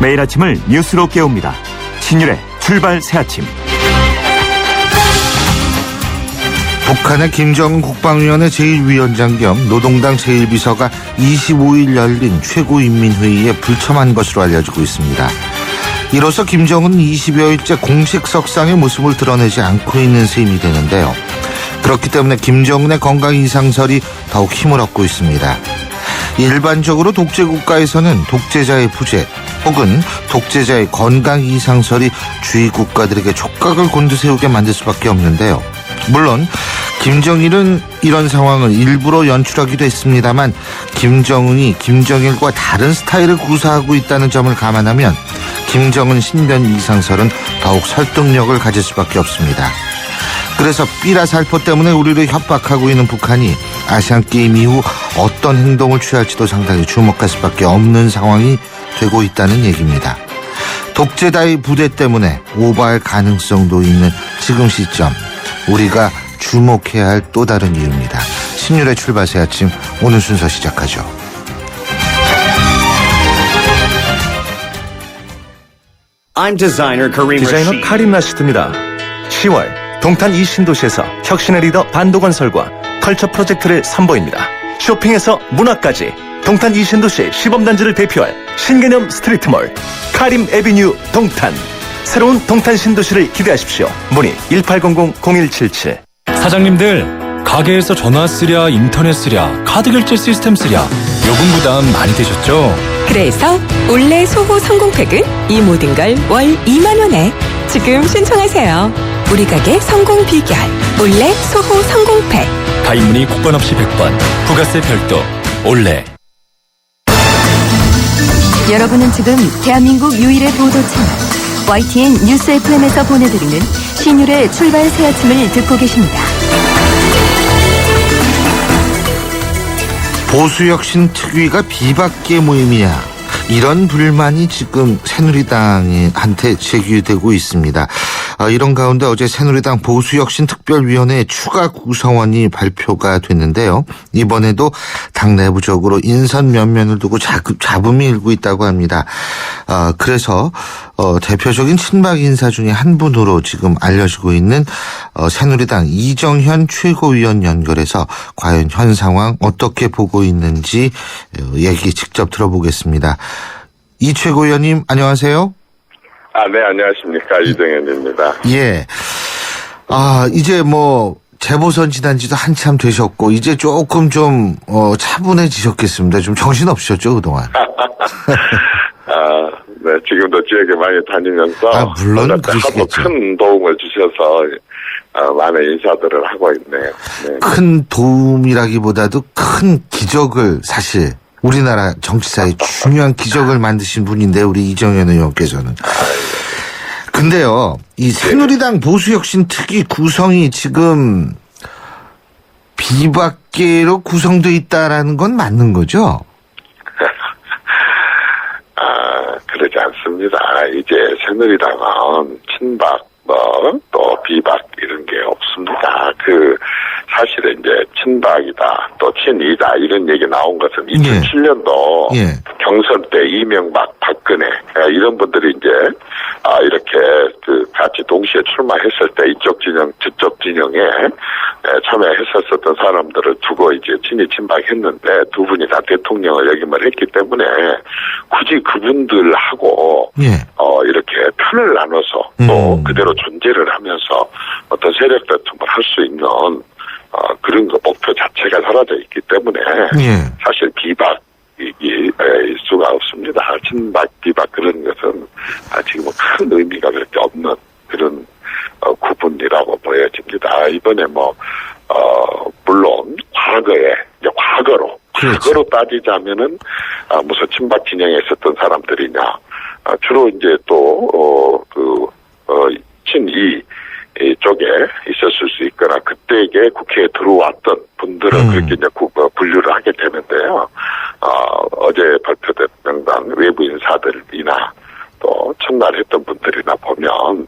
매일 아침을 뉴스로 깨웁니다. 신율의 출발 새아침. 북한의 김정은 국방위원회 제1위원장 겸 노동당 제1비서가 25일 열린 최고인민회의에 불참한 것으로 알려지고 있습니다. 이로써 김정은은 20여일째 공식 석상의 모습을 드러내지 않고 있는 셈이 되는데요. 그렇기 때문에 김정은의 건강 이상설이 더욱 힘을 얻고 있습니다. 일반적으로 독재국가에서는 독재자의 부재 혹은 독재자의 건강 이상설이 주위 국가들에게 촉각을 곤두세우게 만들 수밖에 없는데요. 물론 김정일은 이런 상황을 일부러 연출하기도 했습니다만 김정은이 김정일과 다른 스타일을 구사하고 있다는 점을 감안하면 김정은 신변 이상설은 더욱 설득력을 가질 수밖에 없습니다. 그래서 삐라 살포 때문에 우리를 협박하고 있는 북한이 아시안게임 이후 어떤 행동을 취할지도 상당히 주목할 수밖에 없는 상황이 되고 있다는 얘기입니다. 독재자의 부대 때문에 오버할 가능성도 있는 지금 시점, 우리가 주목해야 할 또 다른 이유입니다. 신율의 출발 새 아침, 오늘 순서 시작하죠. 디자이너 카림 라시드입니다. 10월 동탄 이 신도시에서 혁신의 리더 반도건설과 컬처 프로젝트를 선보입니다. 쇼핑에서 문화까지 동탄 이 신도시 시범단지를 대표할 신개념 스트리트몰 카림 에비뉴 동탄. 새로운 동탄 신도시를 기대하십시오. 문의 1800-0177. 사장님들, 가게에서 전화 쓰랴, 인터넷 쓰랴, 카드 결제 시스템 쓰랴, 요금 부담 많이 되셨죠? 그래서 올레 소호 성공팩은 이 모든 걸 월 2만 원에 지금 신청하세요. 우리 가게 성공 비결 올레 소호 성공팩. 가입 문의 국번 없이 100번, 부가세 별도 올레. 여러분은 지금 대한민국 유일의 보도 채널 YTN 뉴스 FM에서 보내드리는 신율의 출발 새 아침을 듣고 계십니다. 보수혁신 특위가 비박계 모임이냐, 이런 불만이 지금 새누리당한테 제기되고 있습니다. 이런 가운데 어제 새누리당 보수혁신특별위원회 추가 구성원이 발표가 됐는데요. 이번에도 당 내부적으로 인선 면면을 두고 잡음이 일고 있다고 합니다. 그래서 대표적인 친박 인사 중에 한 분으로 지금 알려지고 있는 새누리당 이정현 최고위원 연결해서 과연 현 상황 어떻게 보고 있는지 얘기 직접 들어보겠습니다. 이 최고위원님 안녕하세요. 네, 안녕하십니까. 이정현입니다. 예. 이제 재보선 지난 지도 한참 되셨고, 이제 조금 좀, 차분해지셨겠습니다. 좀 정신없으셨죠, 그동안? 네, 지금도 지역에 많이 다니면서. 물론 그러시겠죠. 큰 도움을 주셔서, 많은 인사들을 하고 있네요. 네. 큰 도움이라기보다도 큰 기적을 사실, 우리나라 정치사에 중요한 기적을 만드신 분인데, 우리 이정현 의원께서는. 근데요, 이 새누리당 보수혁신 특위 구성이 지금 비박계로 구성돼 있다라는 건 맞는 거죠? 그러지 않습니다. 이제 새누리당은 친박, 또 비박 이런 게 없습니다. 사실은 이제 친박이다, 또 친이다 이런 얘기 나온 것은 2007년도 경선 때 이명박, 박근혜 이런 분들이 이제 이렇게 같이 동시에 출마했을 때 이쪽 진영, 저쪽 진영에 참여했었던 사람들을 두고 이제 친이 친박했는데 두 분이 다 대통령을 역임을 했기 때문에 굳이 그분들하고 이렇게 편을 나눠서 또 그대로 존재를 하면서 어떤 세력 다툼을 할 수 있는 그런 거 목표 자체가 사라져 있기 때문에 사실 비박이 있을 수가 없습니다. 친박, 비박 그런 것은 지금은 큰 의미가 그렇게 없는 그런 구분이라고 보여집니다. 이번에 물론 과거로 따지자면은 무슨 친박 진영에 있었던 사람들이냐, 주로 이제 또 친이 쪽에 있었을 수 있거나 그때에 국회에 들어왔던 분들은 그렇게 이제 분류를 하게 되는데요. 어제 발표된 명단 외부 인사들이나 또 첫날 했던 분들이나 보면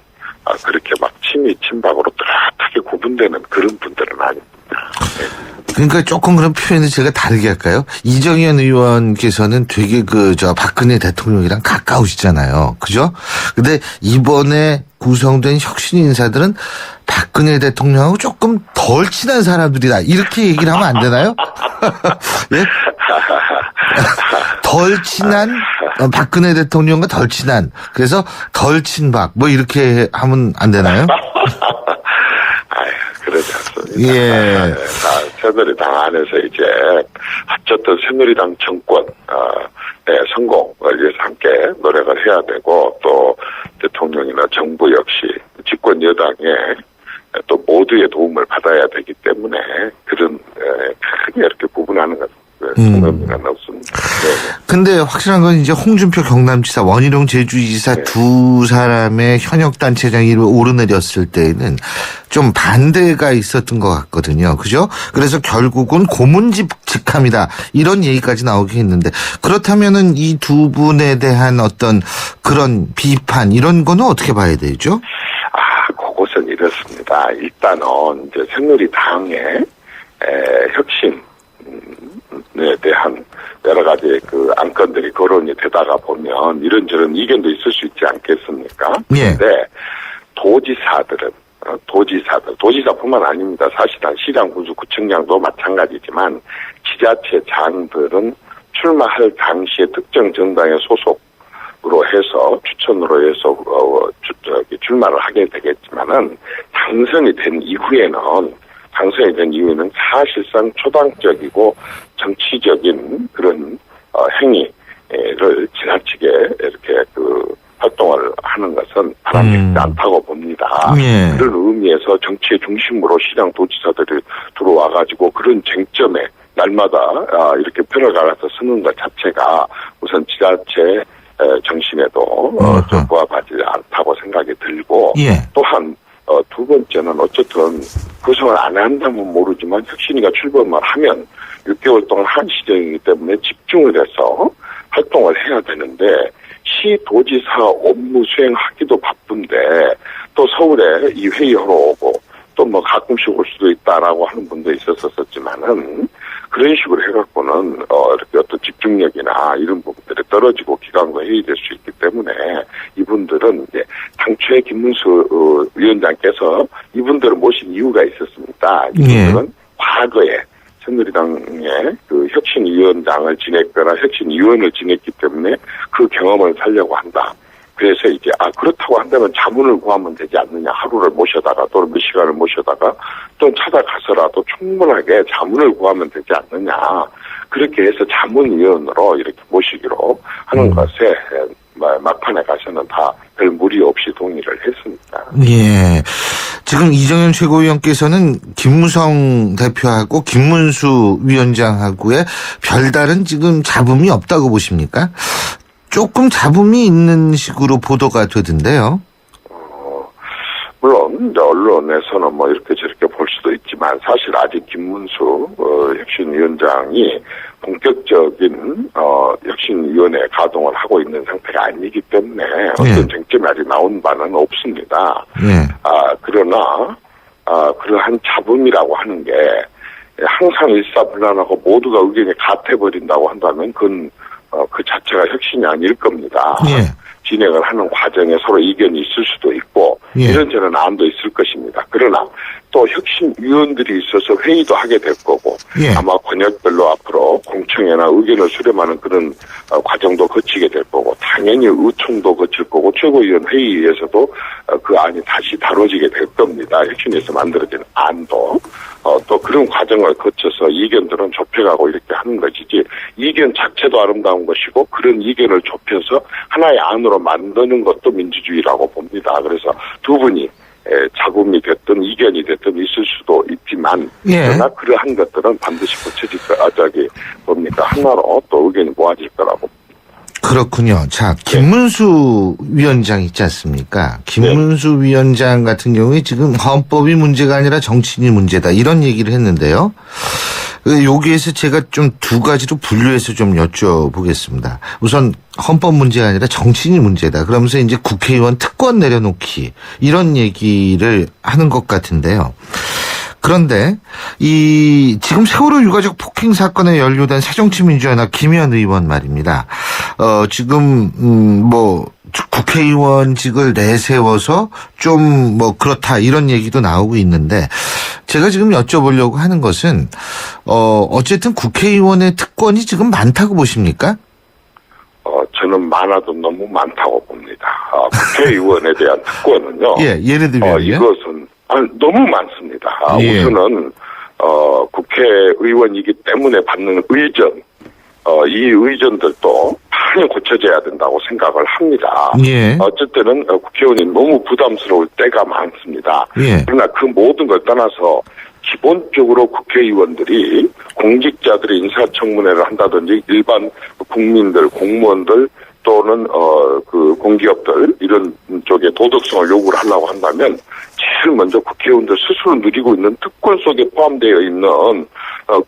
그렇게 막 친이 친박으로 뚜렷하게 구분되는 그런 분들은 아닙니다. 그러니까 조금 그런 표현을 제가 다르게 할까요? 이정현 의원께서는 되게 박근혜 대통령이랑 가까우시잖아요. 그죠? 근데 이번에 구성된 혁신 인사들은 박근혜 대통령하고 조금 덜 친한 사람들이다. 이렇게 얘기를 하면 안 되나요? 예? 덜 친한 박근혜 대통령과 덜 친한 그래서 덜 친박 뭐 이렇게 하면 안 되나요? 그러지 않습니다. 예. 새누리당 안에서 이제 어쨌든 새누리당 정권 성공을 위해서 함께 노력을 해야 되고 또 대통령이나 정부 역시 집권 여당에 또 모두의 도움을 받아야 되기 때문에 그런 크게 이렇게 구분하는 것 의미가 없습니다. 네. 근데 확실한 건 이제 홍준표 경남지사, 원희룡 제주지사 네. 두 사람의 현역 단체장이 오르내렸을 때에는 좀 반대가 있었던 것 같거든요. 그죠? 그래서 결국은 고문직함이다. 이런 얘기까지 나오긴 했는데 그렇다면은 이 두 분에 대한 어떤 그런 비판 이런 거는 어떻게 봐야 되죠? 그것은 이렇습니다. 일단은 이제 새누리당의 혁신에 대한 여러 가지 그 안건들이 거론이 되다가 보면 이런저런 이견도 있을 수 있지 않겠습니까? 예. 그런데 도지사뿐만 아닙니다. 사실은 시장, 군수, 구청장도 마찬가지지만 지자체장들은 출마할 당시에 특정 정당의 소속으로 해서 추천으로 해서 출마를 하게 되겠지만은 당선이 된 이후에는 사실상 초당적이고 정치적인 그런 행위를 지나치게 이렇게 활동을 하는 것은 바람직하지 않다고 봅니다. 예. 그런 의미에서 정치의 중심으로 시장 도지사들이 들어와가지고 그런 쟁점에 날마다 이렇게 편을 갈아서 쓰는 것 자체가 우선 지자체 정신에도 부합하지 않다고 생각이 들고 예. 또한 두 번째는 어쨌든 구성을 안 한다면 모르지만 혁신이가 출범을 하면 6개월 동안 한 시정이기 때문에 집중을 해서 활동을 해야 되는데 시도지사 업무 수행하기도 바쁜데 또 서울에 이 회의하러 오고 또 뭐 가끔씩 올 수도 있다라고 하는 분도 있었었지만은 그런 식으로 해갖고는 이렇게 어떤 집중력이나 이런 부분들이 떨어지고 기간과 회의될 수 있기 때문에 이분들은 이제 당초에 김문수 위원장께서 이분들을 모신 이유가 있었습니다. 이분들은 예. 과거에 새누리당의 그 혁신위원장을 지냈거나 혁신위원을 지냈기 때문에 그 경험을 살려고 한다. 그래서 이제 그렇다고 한다면 자문을 구하면 되지 않느냐. 하루를 모셔다가 또는 몇 시간을 모셔다가 또 찾아가서라도 충분하게 자문을 구하면 되지 않느냐. 그렇게 해서 자문위원으로 이렇게 모시기로 하는 것에 막판에 가서는 다 별 무리 없이 동의를 했습니다. 예. 지금 이정현 최고위원께서는 김무성 대표하고 김문수 위원장하고의 별다른 지금 잡음이 없다고 보십니까? 조금 잡음이 있는 식으로 보도가 되던데요. 물론 이제 언론에서는 뭐 이렇게 저렇게 볼 수도 있지만 사실 아직 김문수 혁신위원장이 본격적인 혁신위원회 가동을 하고 있는 상태가 아니기 때문에 어떤 쟁점이 아직 나온 바는 없습니다. 예. 그러나 그러한 잡음이라고 하는 게 항상 일사불란하고 모두가 의견이 같아버린다고 한다면 그건 그 자체가 혁신이 아닐 겁니다. 예. 진행을 하는 과정에 서로 이견이 있을 수도 있고 예. 이런저런 안도 있을 것입니다. 그러나 또 혁신위원들이 있어서 회의도 하게 될 거고 예. 아마 권역별로 앞으로 공청회나 의견을 수렴하는 그런 과정도 거치게 될 거고 당연히 의총도 거칠 거고 최고위원 회의에서도 그 안이 다시 다뤄지게 될 겁니다. 혁신에서 만들어진 안도 또 그런 과정을 거쳐서 이견들은 좁혀가고 이렇게 하는 것이지 이견 자체도 아름다운 것이고 그런 이견을 좁혀서 하나의 안으로 만드는 것도 민주주의라고 봅니다. 그래서 두 분이 잡음이 됐든 이견이 됐든 있을 수도 있지만 예. 그러나 그러한 것들은 반드시 고쳐질 뭡니까 하나로 또 의견이 모아질 거라고. 그렇군요. 자, 김문수 위원장 있지 않습니까? 김문수 위원장 같은 경우에 지금 헌법이 문제가 아니라 정치인이 문제다 이런 얘기를 했는데요. 여기에서 제가 좀 두 가지로 분류해서 좀 여쭤보겠습니다. 우선 헌법 문제가 아니라 정치인이 문제다. 그러면서 이제 국회의원 특권 내려놓기 이런 얘기를 하는 것 같은데요. 그런데 지금 세월호 유가족 폭행 사건에 연루된 새정치민주연합 김현 의원 말입니다. 지금 국회의원직을 내세워서 좀 그렇다 이런 얘기도 나오고 있는데 제가 지금 여쭤보려고 하는 것은 어쨌든 국회의원의 특권이 지금 많다고 보십니까? 저는 많아도 너무 많다고 봅니다. 국회의원에 대한 특권은요. 예를 들면 이것은 너무 많습니다. 예. 우선은 국회의원이기 때문에 받는 의전, 이 의전들도 많이 고쳐져야 된다고 생각을 합니다. 예. 어쨌든 국회의원이 너무 부담스러울 때가 많습니다. 예. 그러나 그 모든 걸 떠나서 기본적으로 국회의원들이 공직자들이 인사청문회를 한다든지 일반 국민들, 공무원들 또는 그 공기업들 이런 쪽에 도덕성을 요구를 하려고 한다면 제일 먼저 국회의원들 스스로 누리고 있는 특권 속에 포함되어 있는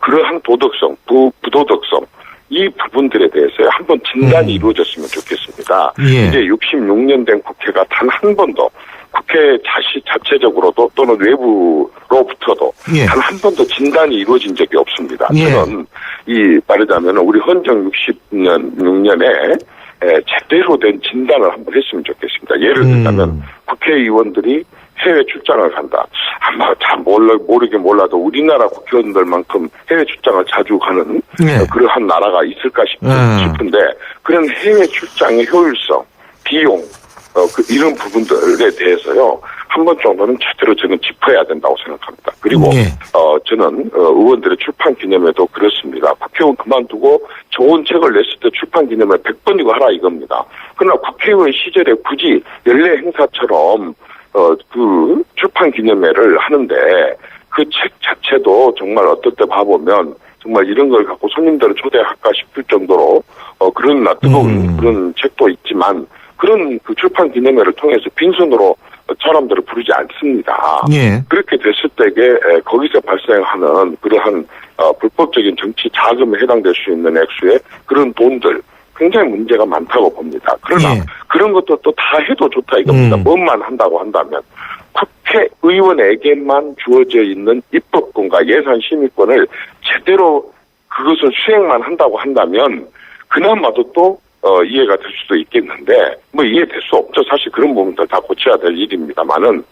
그러한 도덕성, 부도덕성 이 부분들에 대해서 한번 진단이 이루어졌으면 좋겠습니다. 예. 이제 66년 된 국회가 단 한 번도 국회 자체적으로도 또는 외부로부터도 예. 단 한 번도 진단이 이루어진 적이 없습니다. 예. 저는 말하자면 우리 헌정 6년에 제대로 된 진단을 한번 했으면 좋겠습니다. 예를 들자면 국회의원들이 해외 출장을 간다. 아마 잘 모르긴 몰라도 우리나라 국회의원들만큼 해외 출장을 자주 가는 그러한 나라가 있을까 싶은데 그런 해외 출장의 효율성, 비용, 이런 부분들에 대해서요. 한 번 정도는 제대로 저는 짚어야 된다고 생각합니다. 그리고 저는 의원들의 출판 기념회도 그렇습니다. 국회의원 그만두고 좋은 책을 냈을 때 출판 기념회 100번이고 하라 이겁니다. 그러나 국회의원 시절에 굳이 연례 행사처럼 그 출판 기념회를 하는데 그 책 자체도 정말 어떨 때 봐보면 정말 이런 걸 갖고 손님들을 초대할까 싶을 정도로 그런 뜨거운 그런 책도 있지만 그런 그 출판 기념회를 통해서 빈손으로 사람들을 부르지 않습니다. 예. 그렇게 됐을 때에 거기서 발생하는 그러한 불법적인 정치 자금에 해당될 수 있는 액수의 그런 돈들 굉장히 문제가 많다고 봅니다. 그러나 그런 것도 또 다 해도 좋다 이겁니다. 뭐만 한다고 한다면 국회의원에게만 주어져 있는 입법권과 예산 심의권을 제대로 그것을 수행만 한다고 한다면 그나마도 또 이해가 될 수도 있겠는데 이해될 수 없죠. 사실 그런 부분들 다 고쳐야 될 일입니다만은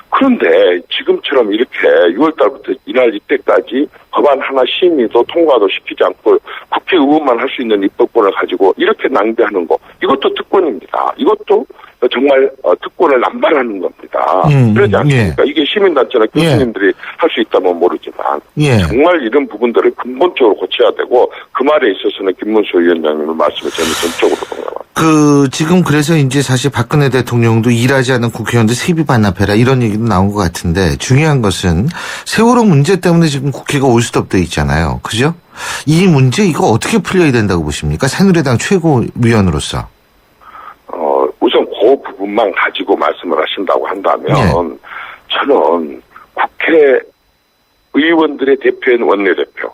그런데 지금처럼 이렇게 6월달부터 이날 이때까지 법안 하나 심의도 통과도 시키지 않고 국회의원만 할 수 있는 입법권을 가지고 이렇게 낭비하는 거 이것도 특권입니다. 이것도 정말 특권을 남발하는 겁니다. 그러지 않습니까? 이게 시민단체나 교수님들이 할 수 있다면 모르지만 정말 이런 부분들을 근본적으로 고쳐야 되고 그 말에 있어서는 김문수 위원장님의 말씀에 저는 전적으로 동감합니다. 지금 그래서 이제 사실 박근혜 대통령도 일하지 않은 국회의원들 세비 반납해라 이런 얘기도 나온 것 같은데 중요한 것은 세월호 문제 때문에 지금 국회가 올스톱돼 있잖아요. 그죠? 이 문제 이거 어떻게 풀려야 된다고 보십니까? 새누리당 최고위원으로서. 우선 그 부분만 가지고 말씀을 하신다고 한다면 저는 국회의원들의 대표인 원내대표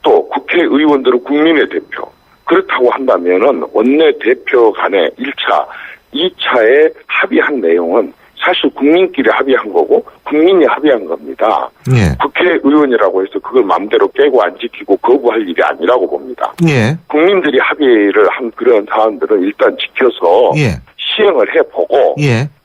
또 국회의원들은 국민의 대표 그렇다고 한다면은 원내대표 간의 1차, 2차에 합의한 내용은 사실 국민끼리 합의한 거고 국민이 합의한 겁니다. 국회의원이라고 해서 그걸 마음대로 깨고 안 지키고 거부할 일이 아니라고 봅니다. 국민들이 합의를 한 그런 사안들은 일단 지켜서 시행을 해보고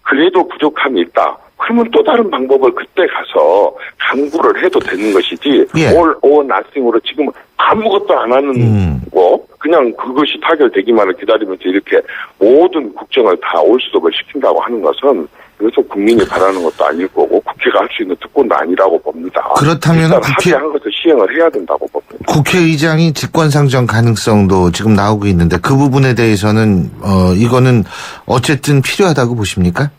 그래도 부족함이 있다. 그러면 또 다른 방법을 그때 가서 강구를 해도 되는 것이지 all or nothing으로 지금 아무것도 안 하는 거 그냥 그것이 타결되기만을 기다리면서 이렇게 모든 국정을 다 올스톱을 시킨다고 하는 것은 그래서 국민이 바라는 것도 아닐 거고 국회가 할 수 있는 특권도 아니라고 봅니다. 그렇다면 합의한 것을 시행을 해야 된다고 봅니다. 국회의장이 직권상정 가능성도 지금 나오고 있는데 그 부분에 대해서는 이거는 어쨌든 필요하다고 보십니까?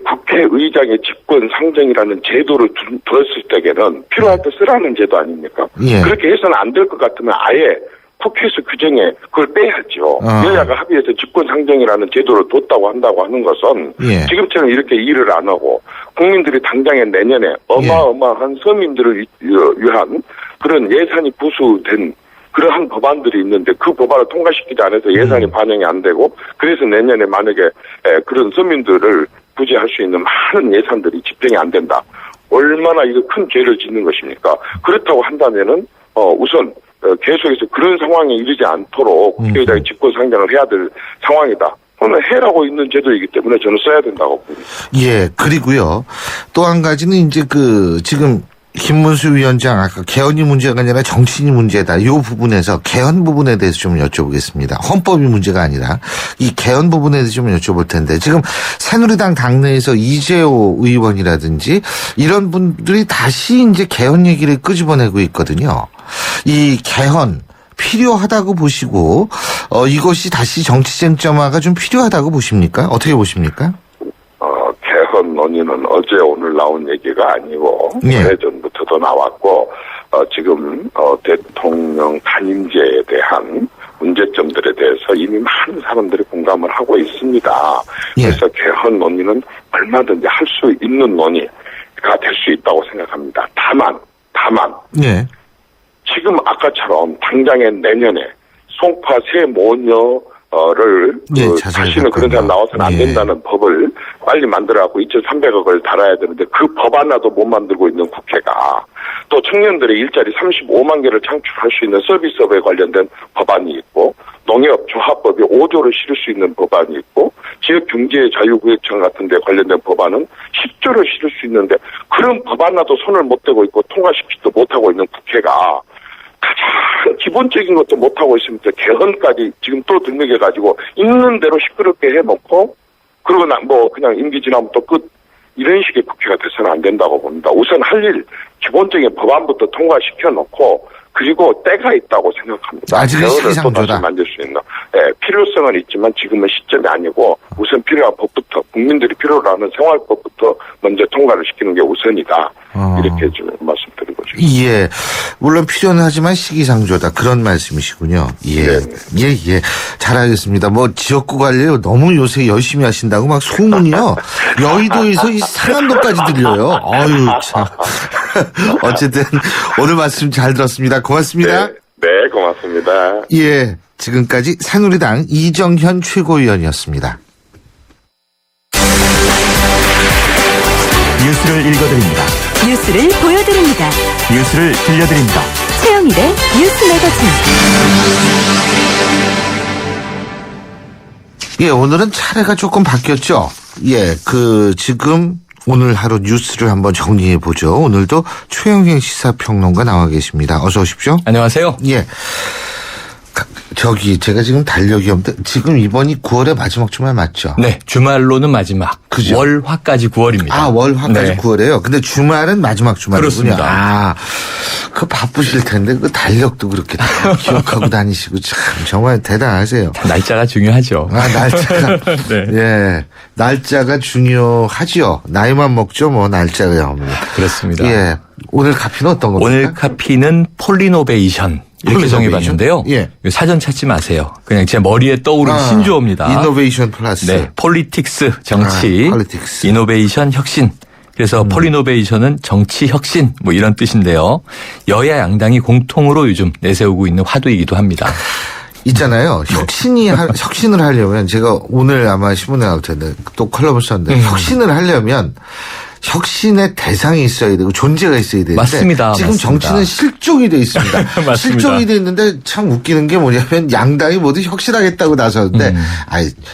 국회의장의 직권 상정이라는 제도를 두었을 때에는 필요할 때 쓰라는 제도 아닙니까? 그렇게 해서는 안 될 것 같으면 아예 국회에서 규정에 그걸 빼야죠. 여야가 합의해서 직권 상정이라는 제도를 뒀다고 한다고 하는 것은 지금처럼 이렇게 일을 안 하고 국민들이 당장에 내년에 어마어마한 서민들을 위한 그런 예산이 부수된 그러한 법안들이 있는데 그 법안을 통과시키지 않아서 예산이 반영이 안 되고 그래서 내년에 만약에 그런 서민들을 굳이 할 수 있는 많은 예산들이 집행이 안 된다. 얼마나 이거 큰 죄를 짓는 것입니까? 그렇다고 한다면은 우선 계속해서 그런 상황에 이르지 않도록 국회의장이 직권상정을 해야 될 상황이다. 그러면 해라고 있는 제도이기 때문에 저는 써야 된다고 봅니다. 예, 그리고요. 또 한 가지는 이제 지금 김문수 위원장 아까 개헌이 문제가 아니라 정치인이 문제다. 이 부분에서 개헌 부분에 대해서 좀 여쭤보겠습니다. 헌법이 문제가 아니라 이 개헌 부분에 대해서 좀 여쭤볼 텐데 지금 새누리당 당내에서 이재호 의원이라든지 이런 분들이 다시 이제 개헌 얘기를 끄집어내고 있거든요. 이 개헌 필요하다고 보시고 이것이 다시 정치 쟁점화가 좀 필요하다고 보십니까? 어떻게 보십니까? 개헌 논의는 어제 오늘 나온 얘기가 아니고 예. 오래전부터도 나왔고 지금 대통령 단임제에 대한 문제점들에 대해서 이미 많은 사람들이 공감을 하고 있습니다. 예. 그래서 개헌 논의는 얼마든지 할 수 있는 논의가 될 수 있다고 생각합니다. 다만 예. 지금 아까처럼 당장에 내년에 송파 새 모녀를 예, 자세히 다시는 그런 사람 나와서는 안 예. 된다는 법을 빨리 만들어갖고 2,300억을 달아야 되는데 그 법 하나도 못 만들고 있는 국회가 또 청년들의 일자리 35만 개를 창출할 수 있는 서비스업에 관련된 법안이 있고 농협 조합법이 5조를 실을 수 있는 법안이 있고 지역경제자유구역청 같은 데 관련된 법안은 10조를 실을 수 있는데 그런 법 하나도 손을 못 대고 있고 통과시키지도 못하고 있는 국회가 가장 기본적인 것도 못하고 있으면서 개헌까지 지금 또 등록해가지고 있는 대로 시끄럽게 해놓고 그러고 그냥 임기 지나면 또 끝 이런 식의 국회가 돼서는 안 된다고 봅니다. 우선 할 일 기본적인 법안부터 통과시켜놓고 그리고 때가 있다고 생각합니다. 아직은 개헌을 또 시기상조다. 다시 만들 수 있는 필요성은 있지만 지금은 시점이 아니고 우선 필요한 법부터 국민들이 필요로 하는 생활법부터 먼저 통과를 시키는 게 우선이다. 이렇게 좀 말씀드리고 싶습니다. 예. 물론 필요는 하지만 시기상조다. 그런 말씀이시군요. 예. 네. 예. 잘 알겠습니다. 지역구 관리 너무 요새 열심히 하신다고 막 소문이요. 여의도에서 이 상암동까지 들려요. 아유, 참. 어쨌든 오늘 말씀 잘 들었습니다. 고맙습니다. 네, 고맙습니다. 예. 지금까지 새누리당 이정현 최고위원이었습니다. 뉴스를 읽어드립니다. 뉴스를 보여드립니다. 뉴스를 들려드립니다. 최영일의 뉴스 매거진. 예, 오늘은 차례가 조금 바뀌었죠. 예, 지금 오늘 하루 뉴스를 한번 정리해 보죠. 오늘도 최영일 시사평론가 나와 계십니다. 어서 오십시오. 안녕하세요. 예. 제가 지금 달력이 없는데 지금 이번이 9월의 마지막 주말 맞죠? 네, 주말로는 마지막. 그죠? 월화까지 9월입니다. 월화까지 네. 9월이에요. 근데 주말은 마지막 주말이군요. 그렇습니다. 그 바쁘실 텐데 그 달력도 그렇게 다 기억하고 다니시고 참 정말 대단하세요. 날짜가 중요하죠. 날짜가 네. 예, 날짜가 중요하지요. 나이만 먹죠, 날짜가. 그렇습니다. 예, 오늘 카피는 어떤 겁니까? 오늘 카피는 폴리노베이션. 이렇게 정해봤는데요. 예. 사전 찾지 마세요. 그냥 제 머리에 떠오르는 신조어입니다. 이노베이션 플러스. 네, 폴리틱스 정치, 폴리틱스. 이노베이션 혁신. 그래서 폴리노베이션은 정치 혁신 이런 뜻인데요. 여야 양당이 공통으로 요즘 내세우고 있는 화두이기도 합니다. 있잖아요. 혁신을 하려면 제가 오늘 아마 신문에 나올 텐데 또 컬럼을 썼는데 혁신을 하려면 혁신의 대상이 있어야 되고 존재가 있어야 되는데 맞습니다. 지금 맞습니다. 정치는 실종이 돼 있습니다. 맞습니다. 실종이 돼 있는데 참 웃기는 게 뭐냐면 양당이 모두 혁신하겠다고 나섰는데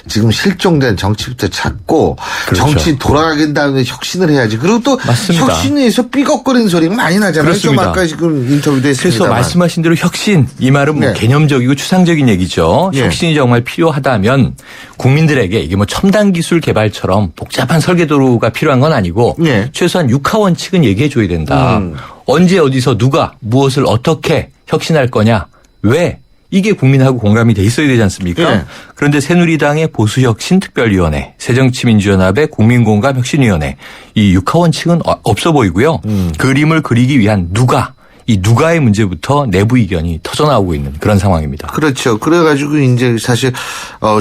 지금 실종된 정치부터 찾고 그렇죠. 정치 돌아가게 된 다음에 혁신을 해야지. 그리고 또 맞습니다. 혁신에서 삐걱거리는 소리가 많이 나잖아요. 그렇습니다. 좀 아까 지금 인터뷰도 했습니다. 그래서 말씀하신 대로 혁신 이 말은 네. 개념적이고 추상적인 얘기죠. 예. 혁신이 정말 필요하다면 국민들에게 이게 첨단 기술 개발처럼 복잡한 설계도가 필요한 건 아니고 예. 최소한 육하 원칙은 얘기해 줘야 된다. 언제 어디서 누가 무엇을 어떻게 혁신할 거냐. 왜? 이게 국민하고 공감이 돼 있어야 되지 않습니까? 예. 그런데 새누리당의 보수혁신특별위원회, 새정치민주연합의 국민공감혁신위원회 이 육하 원칙은 없어 보이고요. 그림을 그리기 위한 누가 이 누가의 문제부터 내부 이견이 터져나오고 있는 그런 상황입니다. 그렇죠. 그래가지고 이제 사실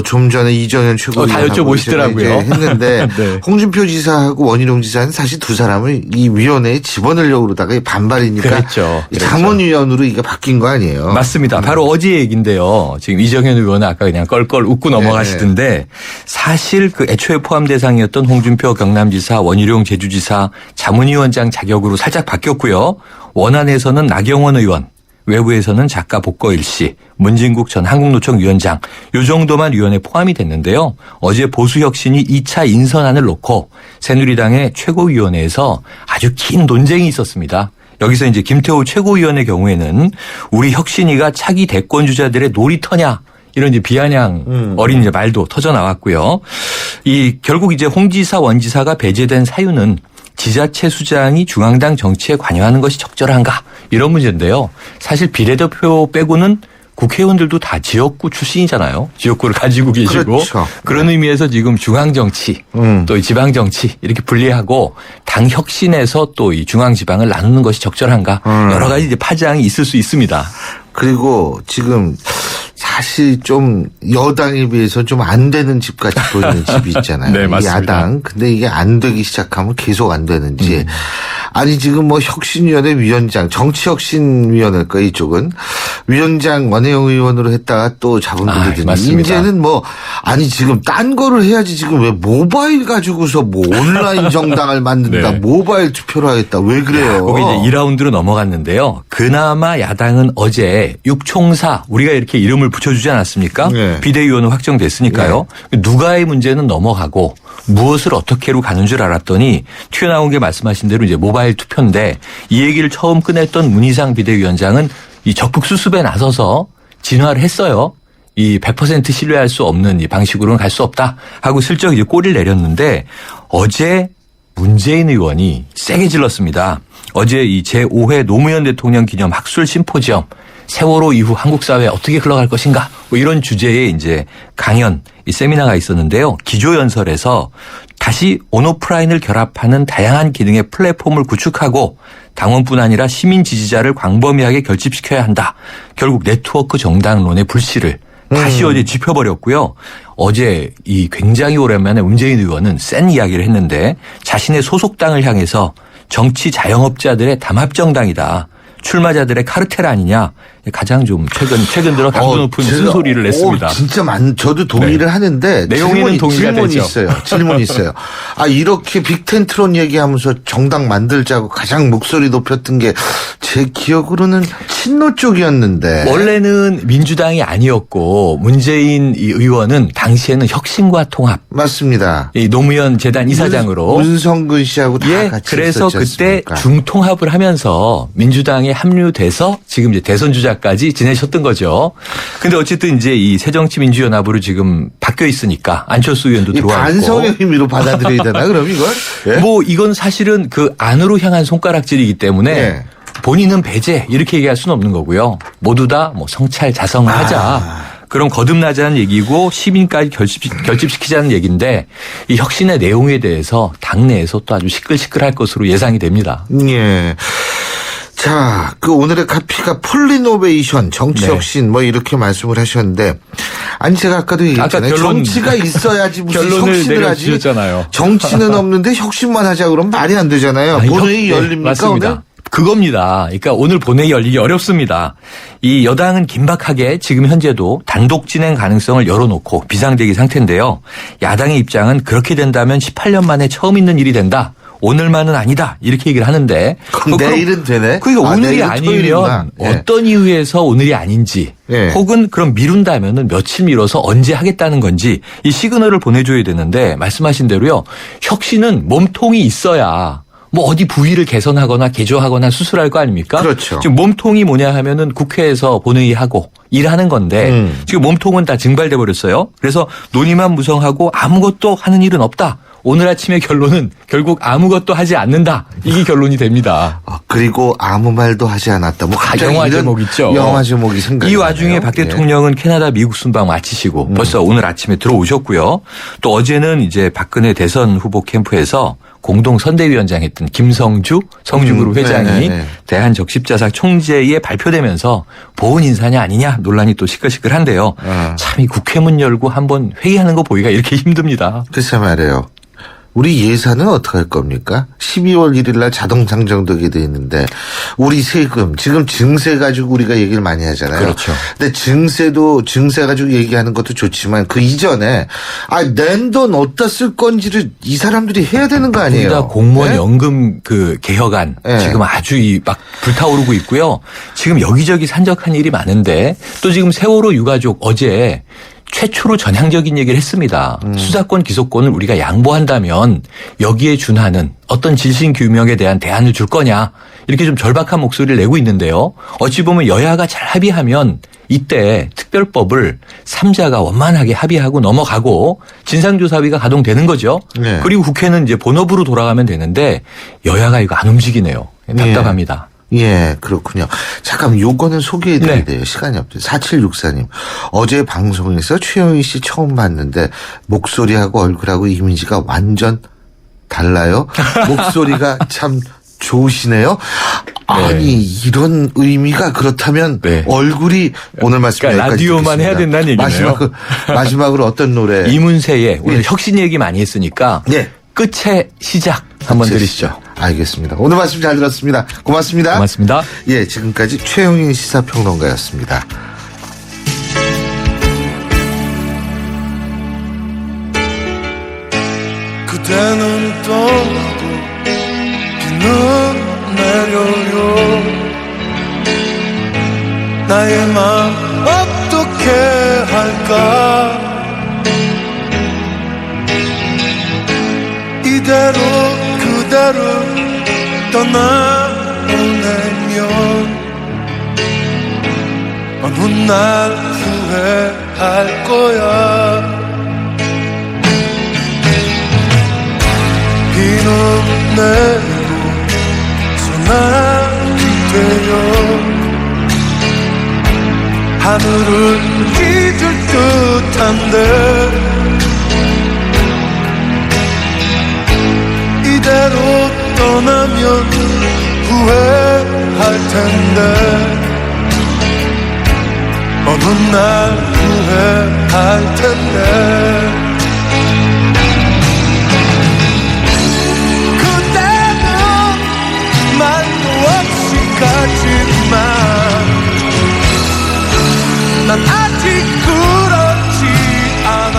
좀 전에 이정현 다 최고위원하고 여쭤보시더라고요. 했는데 네. 홍준표 지사하고 원희룡 지사는 사실 두 사람을 이 위원회에 집어넣으려고 그러다가 반발이니까 그랬죠. 당원위원으로 이게 바뀐 거 아니에요? 맞습니다. 바로 어제 얘기인데요. 지금 이정현 의원은 아까 그냥 껄껄 웃고 넘어가시던데 사실 그 애초에 포함 대상이었던 홍준표 경남지사, 원희룡 제주지사 자문위원장 자격으로 살짝 바뀌었고요. 원안에서는 나경원 의원, 외부에서는 작가 복거일 씨, 문진국 전 한국노총 위원장 요 정도만 위원회에 포함이 됐는데요. 어제 보수혁신이 2차 인선안을 놓고 새누리당의 최고위원회에서 아주 긴 논쟁이 있었습니다. 여기서 이제 김태호 최고위원의 경우에는 우리 혁신위가 차기 대권 주자들의 놀이터냐 이런 이제 비아냥 어린 이제 말도 터져 나왔고요. 결국 이제 홍 지사, 원 지사가 배제된 사유는 지자체 수장이 중앙당 정치에 관여하는 것이 적절한가 이런 문제인데요. 사실 비례대표 빼고는 국회의원들도 다 지역구 출신이잖아요. 지역구를 가지고 계시고 그렇죠. 그런 의미에서 지금 중앙정치 또 지방정치 이렇게 분리하고 당 혁신에서 또 이 중앙지방을 나누는 것이 적절한가 여러 가지 이제 파장이 있을 수 있습니다. 그리고 지금 사실 좀 여당에 비해서 좀 안 되는 집같이 보이는 집이 있잖아요. 네, 맞습니다. 야당. 근데 이게 안 되기 시작하면 계속 안 되는지. 아니 지금 뭐 혁신위원회 위원장, 정치혁신위원회일까 이쪽은 위원장 원혜영 의원으로 했다가 또 잡은 분들이 맞습니다. 이제는 뭐 아니 지금 딴 거를 해야지 지금 왜 모바일 가지고서 뭐 온라인 정당을 만든다, 네. 모바일 투표를 하겠다 왜 그래요? 거기 이제 2라운드로 넘어갔는데요. 그나마 야당은 어제 육총사 우리가 이렇게 이름을 붙여주지 않았습니까? 네. 비대위원은 확정됐으니까요. 누가의 문제는 넘어가고 무엇을 어떻게로 가는 줄 알았더니 튀어나온 게 말씀하신 대로 이제 모바일 투표인데 이 얘기를 처음 꺼냈던 문희상 비대위원장은 이 적극 수습에 나서서 진화를 했어요. 이 100% 신뢰할 수 없는 이 방식으로는 갈 수 없다 하고 슬쩍 이제 꼬리를 내렸는데 어제 문재인 의원이 세게 질렀습니다. 어제 이 제5회 노무현 대통령 기념 학술 심포지엄 세월호 이후 한국 사회 어떻게 흘러갈 것인가 뭐 이런 주제의 이제 강연 이 세미나가 있었는데요. 기조연설에서 다시 온오프라인을 결합하는 다양한 기능의 플랫폼을 구축하고 당원뿐 아니라 시민 지지자를 광범위하게 결집시켜야 한다. 결국 네트워크 정당론의 불씨를 다시 어제 짚어버렸고요. 어제 이 굉장히 오랜만에 문재인 의원은 센 이야기를 했는데 자신의 소속당을 향해서 정치 자영업자들의 담합정당이다. 출마자들의 카르텔 아니냐. 가장 좀 최근 들어 강도 높은 쓴소리를 냈습니다. 진짜 저도 동의를 하는데 내용에는 동의가 질문이 되죠. 있어요. 질문이 있어요. 아 이렇게 빅텐트론 얘기하면서 정당 만들자고 가장 목소리 높였던 게 제 기억으로는 친노 쪽이었는데 원래는 민주당이 아니었고 문재인 이 의원은 당시에는 혁신과 통합 맞습니다. 이 노무현 재단 이사장으로 문성근 씨하고 다 같이 그래서 했었지 그때 않습니까? 중통합을 하면서 민주당에 합류돼서 지금 이제 대선 주자까지 지내셨던 거죠. 근데 어쨌든 이제 이 새정치민주연합으로 지금 바뀌어 있으니까 안철수 의원도 이 들어와 있고. 반성의 의미로 받아들여야 되나 그럼 이걸? 예? 뭐 이건 사실은 그 안으로 향한 손가락질이기 때문에 예. 본인은 배제 이렇게 얘기할 수는 없는 거고요. 모두 다 뭐 성찰 자성을 하자. 그럼 거듭나자는 얘기고 시민까지 결집시키자는 얘기인데 이 혁신의 내용에 대해서 당내에서 또 아주 시끌시끌할 것으로 예상이 됩니다. 예. 자, 그 오늘의 카피가 폴리노베이션, 정치혁신 뭐 이렇게 말씀을 하셨는데 아니 제가 아까도 얘기했잖아요. 정치가 있어야지 무슨 결론을 혁신을 하지. 내려주셨잖아요. 정치는 없는데 혁신만 하자 그러면 말이 안 되잖아요. 본회의 열립니까 맞습니다. 오늘? 그겁니다. 그러니까 오늘 본회의 열리기 어렵습니다. 이 여당은 긴박하게 지금 현재도 단독 진행 가능성을 열어놓고 비상대기 상태인데요. 야당의 입장은 그렇게 된다면 18년 만에 처음 있는 일이 된다. 오늘만은 아니다. 이렇게 얘기를 하는데. 그럼 내일은 되네? 그러니까 오늘이 내일은 아니면 토요일이구나. 예. 어떤 이유에서 오늘이 아닌지 예. 혹은 그럼 미룬다면은 며칠 미뤄서 언제 하겠다는 건지 이 시그널을 보내줘야 되는데 말씀하신 대로요. 혁신은 몸통이 있어야 뭐 어디 부위를 개선하거나 개조하거나 수술할 거 아닙니까? 그렇죠. 지금 몸통이 뭐냐 하면은 국회에서 본회의하고 일하는 건데 지금 몸통은 다 증발돼 버렸어요. 그래서 논의만 무성하고 아무것도 하는 일은 없다. 오늘 아침의 결론은 결국 아무것도 하지 않는다. 이게 결론이 됩니다. 그리고 아무 말도 하지 않았다. 뭐 갑자기 영화 이런 제목 있죠. 영화 제목이 생각이 이 와중에 나네요. 박 대통령은 캐나다 미국 순방 마치시고 벌써 오늘 아침에 들어오셨고요. 또 어제는 이제 박근혜 대선 후보 캠프에서 공동 선대위원장 했던 김성주 성주그룹 회장이 대한적십자사 총재에 발표되면서 보훈 인사냐 아니냐 논란이 또 시끌시끌한데요. 참 이 국회 문 열고 한번 회의하는 거 보기가 이렇게 힘듭니다. 글쎄 말이에요. 우리 예산은 어떻게 할 겁니까? 12월 1일 날 자동 상정되게 돼 있는데 우리 세금 지금 증세 가지고 우리가 얘기를 많이 하잖아요. 그렇죠. 근데 증세 가지고 얘기하는 것도 좋지만 그 이전에 낸 돈 어디다 쓸 건지를 이 사람들이 해야 되는 거 아니에요? 우리가 공무원 네? 연금 그 개혁안 네. 지금 아주 막 불타오르고 있고요. 지금 여기저기 산적한 일이 많은데 또 지금 세월호 유가족 어제 최초로 전향적인 얘기를 했습니다. 수사권 기소권을 우리가 양보한다면 여기에 준하는 어떤 진실 규명에 대한 대안을 줄 거냐 이렇게 좀 절박한 목소리를 내고 있는데요. 어찌 보면 여야가 잘 합의하면 이때 특별법을 3자가 원만하게 합의하고 넘어가고 진상조사위가 가동되는 거죠. 네. 그리고 국회는 이제 본업으로 돌아가면 되는데 여야가 이거 안 움직이네요. 답답합니다. 예, 그렇군요. 잠깐 요거는 소개해드려야 네. 돼요. 시간이 없죠. 4764님. 어제 방송에서 최영희 씨 처음 봤는데 목소리하고 얼굴하고 이미지가 완전 달라요. 목소리가 참 좋으시네요. 아니 이런 의미가 그렇다면 네. 얼굴이 오늘 말씀 그러니까 여기까지 라디오만 듣겠습니다. 해야 된다는 얘기네요. 마지막으로 어떤 노래? 이문세의 오늘 혁신 얘기 많이 했으니까 네. 끝의 시작 한번 들으시죠. 알겠습니다. 오늘 말씀 잘 들었습니다. 고맙습니다. 고맙습니다. 예, 지금까지 최영인 시사평론가였습니다. 그대는 떠나고 비는 내려요. 나의 맘 어떻게 할까? 이대로 그대로 떠나보내면 어느 날 후회할 거야. 비는 내리고 소나기 되어 하늘을 찢을 듯한데 이대로 떠나면 후회할 텐데 어느 날 후회할 텐데 그때는 말도 없이 가지만 난 아직 그렇지 않아.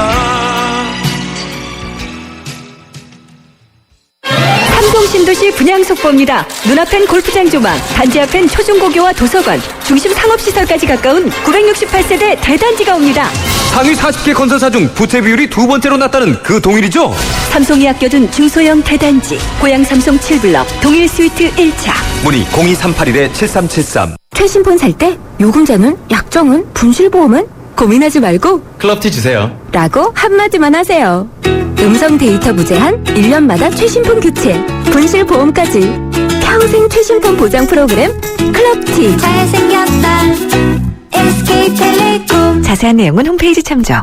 삼성신도시 분양 속보입니다. 눈앞엔 골프장 조망, 단지 앞엔 초중고교와 도서관, 중심 상업시설까지 가까운 968세대 대단지가 옵니다. 상위 40개 건설사 중 부채 비율이 두 번째로 낮다는 그 동일이죠? 삼성이 아껴둔 중소형 대단지, 고양 삼성 7블럭, 동일 스위트 1차. 문의 02381-7373. 최신폰 살 때 요금제는, 약정은, 분실보험은 고민하지 말고 클럽티 주세요. 라고 한마디만 하세요. 음성 데이터 무제한, 1년마다 최신폰 교체, 분실보험까지 평생 최신폰 보장 프로그램 클럽티. 잘생겼다 SK텔레콤. 자세한 내용은 홈페이지 참조.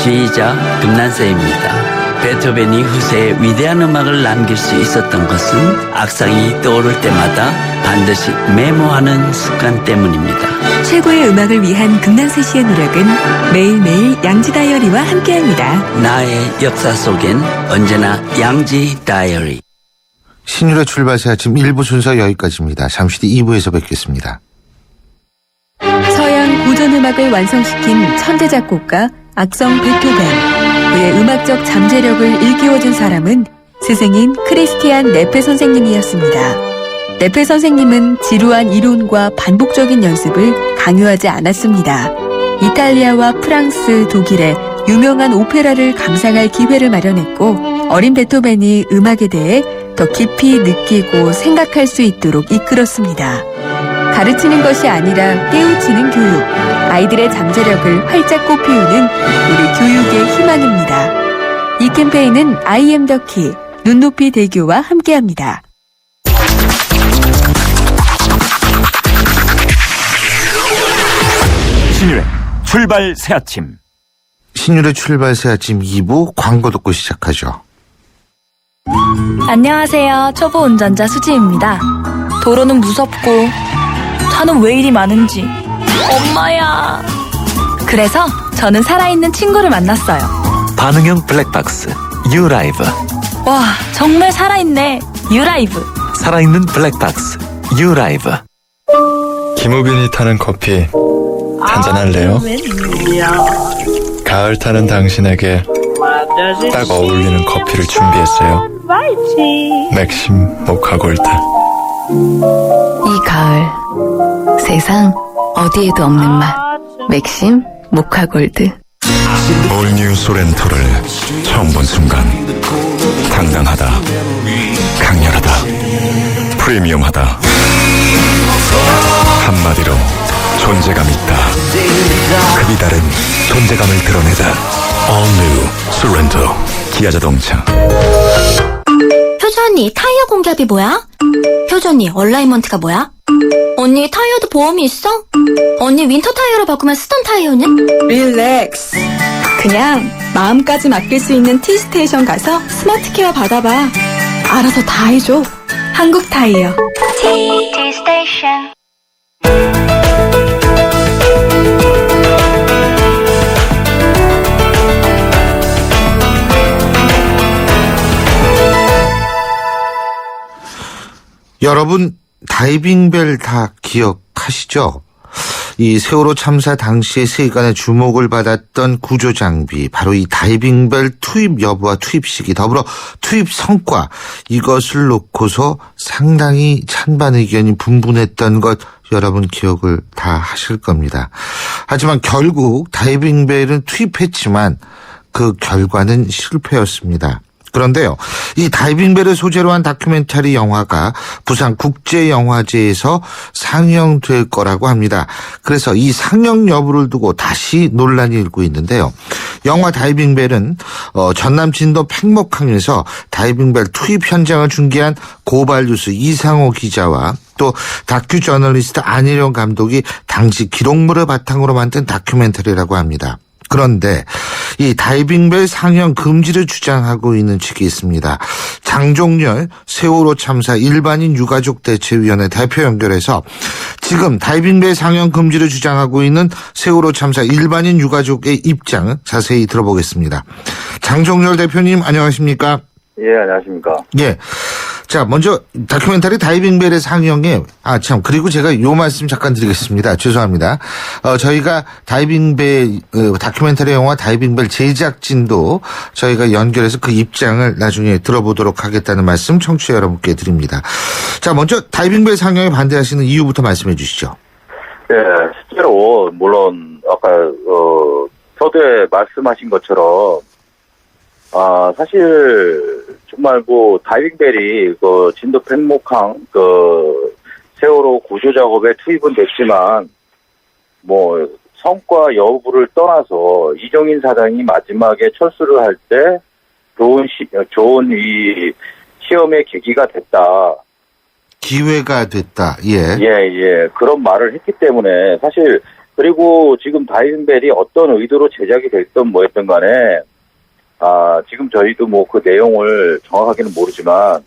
지휘자 금난세입니다. 베토벤이 후세에 위대한 음악을 남길 수 있었던 것은 악상이 떠오를 때마다 반드시 메모하는 습관 때문입니다. 최고의 음악을 위한 금난세 씨의 노력은 매일매일 양지 다이어리와 함께합니다. 나의 역사 속엔 언제나 양지 다이어리. 신율의 출발새 아침 1부 순서 여기까지입니다. 잠시 뒤 2부에서 뵙겠습니다. 서양 고전음악을 완성시킨 천재 작곡가 악성 베토벤. 그의 음악적 잠재력을 일깨워준 사람은 스승인 크리스티안 네페 선생님이었습니다. 네페 선생님은 지루한 이론과 반복적인 연습을 강요하지 않았습니다. 이탈리아와 프랑스, 독일의 유명한 오페라를 감상할 기회를 마련했고 어린 베토벤이 음악에 대해 더 깊이 느끼고 생각할 수 있도록 이끌었습니다. 가르치는 것이 아니라 깨우치는 교육, 아이들의 잠재력을 활짝 꽃피우는 우리 교육의 희망입니다. 이 캠페인은 I am the key, 눈높이 대교와 함께합니다. 신율의 출발 새 아침. 신율의 출발새 아침 2부 광고 듣고 시작하죠. 안녕하세요. 초보 운전자 수지입니다. 도로는 무섭고 차는 왜 이리 많은지. 엄마야. 그래서 저는 살아있는 친구를 만났어요. 반응형 블랙박스 유라이브. 와, 정말 살아있네. 유라이브. 살아있는 블랙박스 유라이브. 김우빈이 타는 커피 한잔할래요? 가을 타는 당신에게 딱 어울리는 커피를 준비했어요. 맥심 모카 골드. 이 가을 세상 어디에도 없는 맛 맥심 모카 골드. 올뉴 소렌토를 처음 본 순간 당당하다, 강렬하다, 프리미엄하다. 한마디로 존재감 있다. 급이 다른 존재감을 드러내다. All New Sorento 기아자동차. 효주 언니, 타이어 공기압이 뭐야? 효주 언니, 얼라이먼트가 뭐야? 언니, 타이어도 보험이 있어? 언니, 윈터 타이어로 바꾸면 쓰던 타이어는? 릴렉스. 그냥 마음까지 맡길 수 있는 T스테이션 가서 스마트 케어 받아봐. 알아서 다 해줘. 한국 타이어. T-스테이션. 여러분 다이빙벨 다 기억하시죠? 이 세월호 참사 당시에 세간의 주목을 받았던 구조장비, 바로 이 다이빙벨 투입 여부와 투입 시기, 더불어 투입 성과, 이것을 놓고서 상당히 찬반 의견이 분분했던 것 여러분 기억을 다 하실 겁니다. 하지만 결국 다이빙벨은 투입했지만 그 결과는 실패였습니다. 그런데요, 이 다이빙벨을 소재로 한 다큐멘터리 영화가 부산국제영화제에서 상영될 거라고 합니다. 그래서 이 상영 여부를 두고 다시 논란이 일고 있는데요. 영화 다이빙벨은 전남 진도 팽목항에서 다이빙벨 투입 현장을 중계한 고발뉴스 이상호 기자와 또 다큐 저널리스트 안일영 감독이 당시 기록물을 바탕으로 만든 다큐멘터리라고 합니다. 그런데 이 다이빙벨 상영 금지를 주장하고 있는 측이 있습니다. 장종렬 세월호 참사 일반인 유가족 대책위원회 대표 연결해서 지금 다이빙벨 상영 금지를 주장하고 있는 세월호 참사 일반인 유가족의 입장을 자세히 들어보겠습니다. 장종렬 대표님 안녕하십니까? 예, 안녕하십니까? 예. 자, 먼저 다큐멘터리 다이빙벨의 상영에 그리고 제가 요 말씀 잠깐 드리겠습니다. 죄송합니다. 저희가 다이빙벨 다큐멘터리 영화 다이빙벨 제작진도 저희가 연결해서 그 입장을 나중에 들어보도록 하겠다는 말씀 청취자 여러분께 드립니다. 자, 먼저 다이빙벨 상영에 반대하시는 이유부터 말씀해 주시죠. 예, 실제로 물론 아까 서두에 말씀하신 것처럼 사실 정말 다이빙벨이 진도 팽목항 세월호 구조 작업에 투입은 됐지만 성과 여부를 떠나서 이정인 사장이 마지막에 철수를 할 때 좋은 이 시험의 계기가 됐다. 기회가 됐다. 예. 예. 그런 말을 했기 때문에 사실 그리고 지금 다이빙벨이 어떤 의도로 제작이 됐든 했든 간에 지금 저희도 그 내용을 정확하게는 모르지만,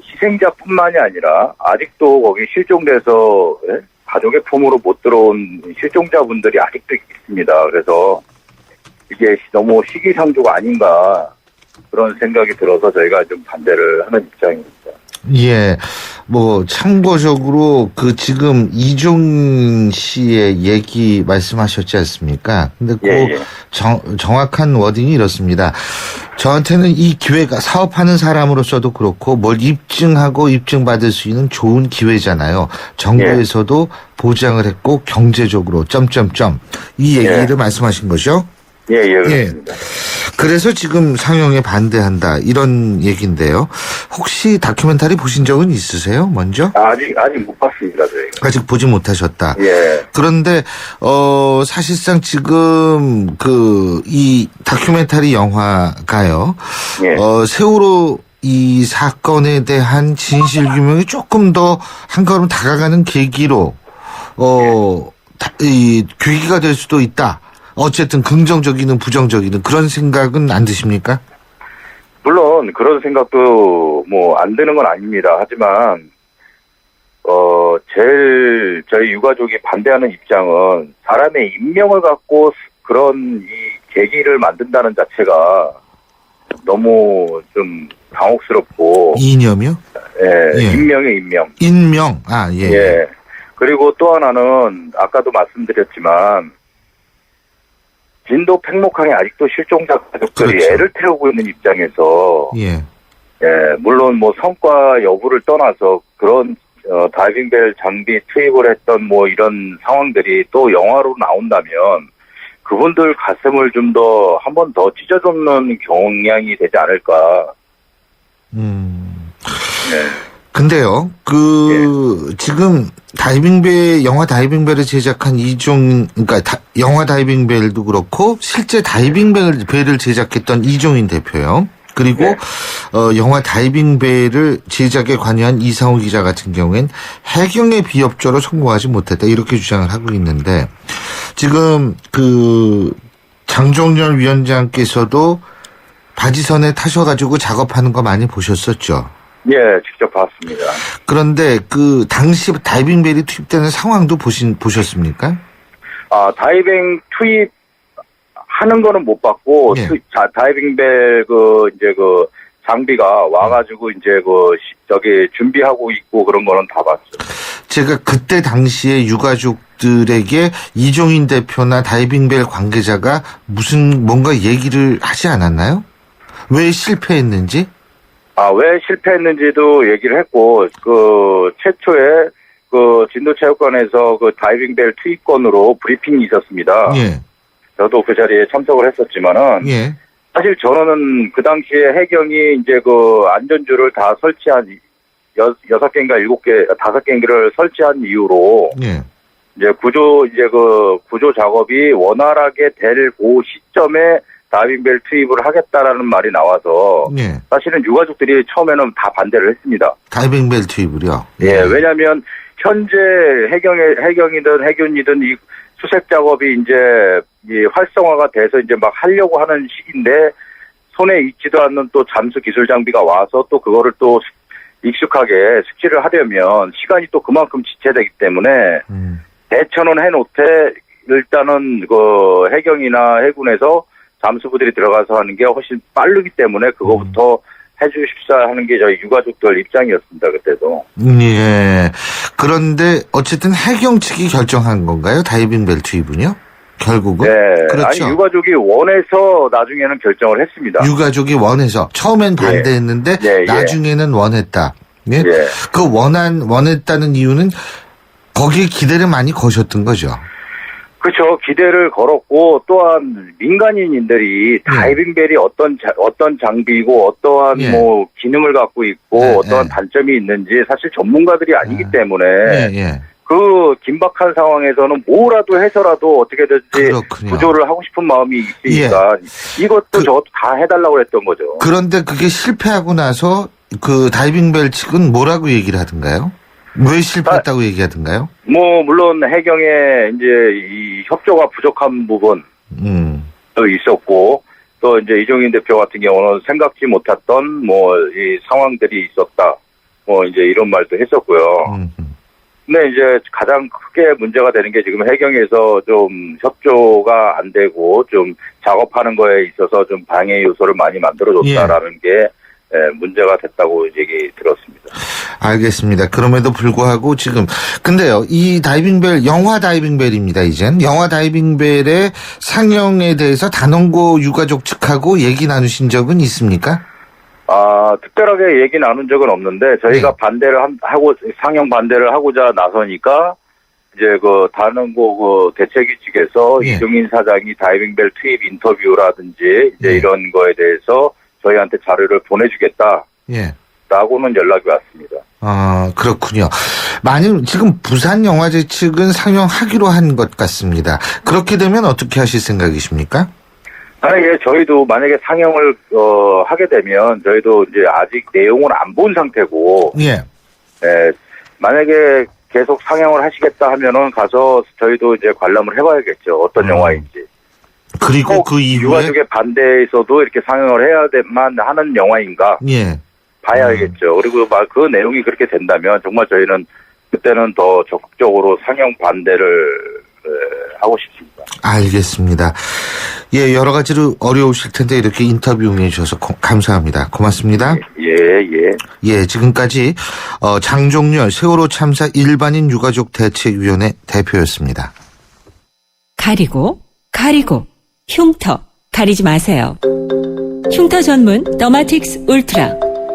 희생자뿐만이 아니라, 아직도 거기 실종돼서, 가족의 품으로 못 들어온 실종자분들이 아직도 있습니다. 그래서, 이게 너무 시기상조가 아닌가, 그런 생각이 들어서 저희가 좀 반대를 하는 입장입니다. 예. 참고적으로 지금 이종인 씨의 얘기 말씀하셨지 않습니까? 근데 정확한 워딩이 이렇습니다. 저한테는 이 기회가 사업하는 사람으로서도 그렇고 뭘 입증하고 입증받을 수 있는 좋은 기회잖아요. 정부에서도 보장을 했고 경제적으로 이 얘기를 말씀하신 거죠? 예, 그렇습니다. 그래서 지금 상영에 반대한다 이런 얘기인데요. 혹시 다큐멘터리 보신 적은 있으세요? 먼저? 아직 못 봤습니다, 저희가. 아직 보지 못하셨다. 예. 그런데 사실상 지금 이 다큐멘터리 영화가요. 예. 세월호 이 사건에 대한 진실 규명이 조금 더 한 걸음 다가가는 계기로 이 계기가 될 수도 있다. 어쨌든 긍정적이든 부정적이든 그런 생각은 안 드십니까? 물론 그런 생각도 뭐 안 드는 건 아닙니다. 하지만 제일 저희 유가족이 반대하는 입장은 사람의 인명을 갖고 그런 이 계기를 만든다는 자체가 너무 좀 당혹스럽고. 이념이요? 예, 인명의 인명. 인명. 예. 그리고 또 하나는 아까도 말씀드렸지만 진도 팽목항에 아직도 실종자 가족들이 그렇죠. 애를 태우고 있는 입장에서 예. 물론 뭐 성과 여부를 떠나서 그런 다이빙벨 장비 투입을 했던 뭐 이런 상황들이 또 영화로 나온다면 그분들 가슴을 좀 더 한 번 더 찢어줬는 경향이 되지 않을까. 근데요, 지금 영화 다이빙벨을 제작한 그러니까 영화 다이빙벨도 그렇고, 실제 다이빙벨을 제작했던 이종인 대표요. 그리고, 영화 다이빙벨을 제작에 관여한 이상우 기자 같은 경우엔 해경의 비협조로 성공하지 못했다. 이렇게 주장을 하고 있는데, 지금 장종렬 위원장께서도 바지선에 타셔가지고 작업하는 거 많이 보셨었죠? 예, 직접 봤습니다. 그런데 당시 다이빙벨이 투입되는 상황도 보셨습니까? 다이빙 투입하는 거는 못 봤고, 다이빙벨 장비가 와가지고 이제 준비하고 있고 그런 거는 다 봤죠. 제가 그때 당시에 유가족들에게 이종인 대표나 다이빙벨 관계자가 뭔가 얘기를 하지 않았나요? 왜 실패했는지? 왜 실패했는지도 얘기를 했고, 최초에 진도체육관에서 다이빙벨 투입건으로 브리핑이 있었습니다. 예. 저도 그 자리에 참석을 했었지만은, 예. 사실 저는 그 당시에 해경이 이제 안전줄을 다 설치한 6개인가 7개, 5개인가를 설치한 이후로, 예. 이제 구조 작업이 원활하게 될 그 시점에 다이빙벨 투입을 하겠다라는 말이 나와서 예. 사실은 유가족들이 처음에는 다 반대를 했습니다. 다이빙벨 투입을요? 예, 왜냐하면 현재 해경이든 해균이든 이 수색 작업이 이제 활성화가 돼서 이제 막 하려고 하는 시기인데 손에 익지도 않는 또 잠수 기술 장비가 와서 또 그거를 또 익숙하게 숙지를 하려면 시간이 또 그만큼 지체되기 때문에 대처는 해놓되 일단은 해경이나 해군에서 잠수부들이 들어가서 하는 게 훨씬 빠르기 때문에 그거부터 해주십사 하는 게 저희 유가족들 입장이었습니다. 그때도. 예. 그런데 어쨌든 해경 측이 결정한 건가요? 다이빙벨 투입은요? 결국은? 네. 그렇죠. 아니 유가족이 원해서 나중에는 결정을 했습니다. 유가족이 원해서 처음엔 반대했는데 나중에는 원했다. 예. 원했다는 이유는 거기에 기대를 많이 거셨던 거죠. 그렇죠. 기대를 걸었고 또한 민간인들이 다이빙벨이 어떤 장비이고 어떠한 뭐 기능을 갖고 있고 어떠한 단점이 있는지 사실 전문가들이 아니기 때문에 그 긴박한 상황에서는 뭐라도 해서라도 어떻게든지 구조를 하고 싶은 마음이 있으니까 이것도 저것도 다 해달라고 했던 거죠. 그런데 그게 실패하고 나서 다이빙벨 측은 뭐라고 얘기를 하던가요? 왜 실패했다고 얘기하던가요? 물론 해경에 이제 이 협조가 부족한 부분도 있었고, 또 이제 이종인 대표 같은 경우는 생각지 못했던 이 상황들이 있었다. 이제 이런 말도 했었고요. 근데 이제 가장 크게 문제가 되는 게 지금 해경에서 좀 협조가 안 되고 좀 작업하는 거에 있어서 좀 방해 요소를 많이 만들어줬다라는 게 문제가 됐다고 얘기 들었습니다. 알겠습니다. 그럼에도 불구하고 근데요, 이 다이빙벨, 영화 다이빙벨입니다, 이젠. 영화 다이빙벨의 상영에 대해서 단원고 유가족 측하고 얘기 나누신 적은 있습니까? 특별하게 얘기 나눈 적은 없는데, 저희가 상영 반대를 하고자 나서니까, 이제 단원고 대책위 측에서 이종인 사장이 다이빙벨 투입 인터뷰라든지, 이제 이런 거에 대해서 저희한테 자료를 보내주겠다. 라고는 연락이 왔습니다. 그렇군요. 지금 부산영화제 측은 상영하기로 한 것 같습니다. 그렇게 되면 어떻게 하실 생각이십니까? 저희도 만약에 상영을 하게 되면 저희도 이제 아직 내용을 안 본 상태고, 만약에 계속 상영을 하시겠다 하면은 가서 저희도 이제 관람을 해봐야겠죠. 어떤 영화인지. 그리고 그 이후에 유가족의 반대에서도 이렇게 상영을 해야만 하는 영화인가? 예. 봐야겠죠. 그리고 그 내용이 그렇게 된다면 정말 저희는 그때는 더 적극적으로 상영 반대를 하고 싶습니다. 알겠습니다. 예, 여러 가지로 어려우실 텐데 이렇게 인터뷰 응해주셔서 감사합니다. 고맙습니다. 예, 지금까지 장종렬 세월호 참사 일반인 유가족 대책위원회 대표였습니다. 가리고 흉터 가리지 마세요. 흉터 전문 더마틱스 울트라.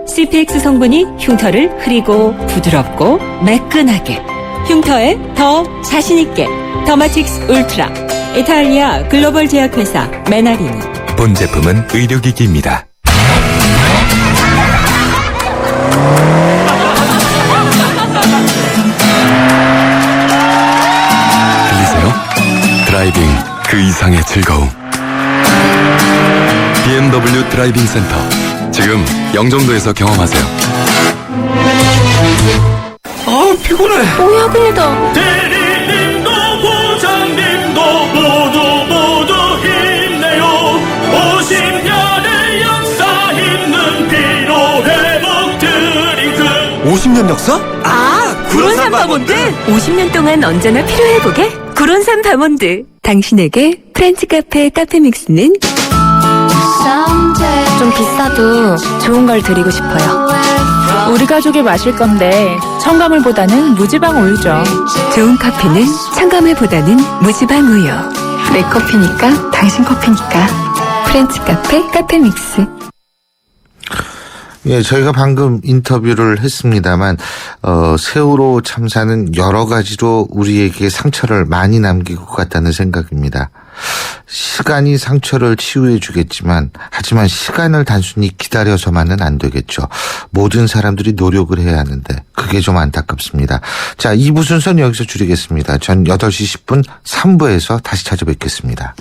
CPX 성분이 흉터를 흐리고 부드럽고 매끈하게, 흉터에 더 자신있게. 더마틱스 울트라. 이탈리아 글로벌 제약회사 메나리니. 본 제품은 의료기기입니다. 들리세요? 드라이빙 그 이상의 즐거움. BMW 드라이빙 센터. 지금 영종도에서 경험하세요. 아, 피곤해. 뭐야, 빌더. 대리님도 부장님도 모두 힘내요. 50년의 역사 있는 피로회복 드링크. 50년 역사? 구론산 바몬드. 50년 동안 언제나 필요해보게 구론산 바몬드. 당신에게 프렌치 카페 카페믹스는 좀 비싸도 좋은 걸 드리고 싶어요. 우리 가족이 마실 건데 첨가물보다는 무지방 우유죠. 좋은 커피는 첨가물보다는 무지방 우유. 내 커피니까 당신 커피니까 프렌치 카페 카페믹스. 예, 저희가 방금 인터뷰를 했습니다만 세월호 참사는 여러 가지로 우리에게 상처를 많이 남기고 갔다는 생각입니다. 시간이 상처를 치유해 주겠지만 하지만 시간을 단순히 기다려서만은 안 되겠죠. 모든 사람들이 노력을 해야 하는데 그게 좀 안타깝습니다. 자, 2부 순서는 여기서 줄이겠습니다. 전 8시 10분 3부에서 다시 찾아뵙겠습니다.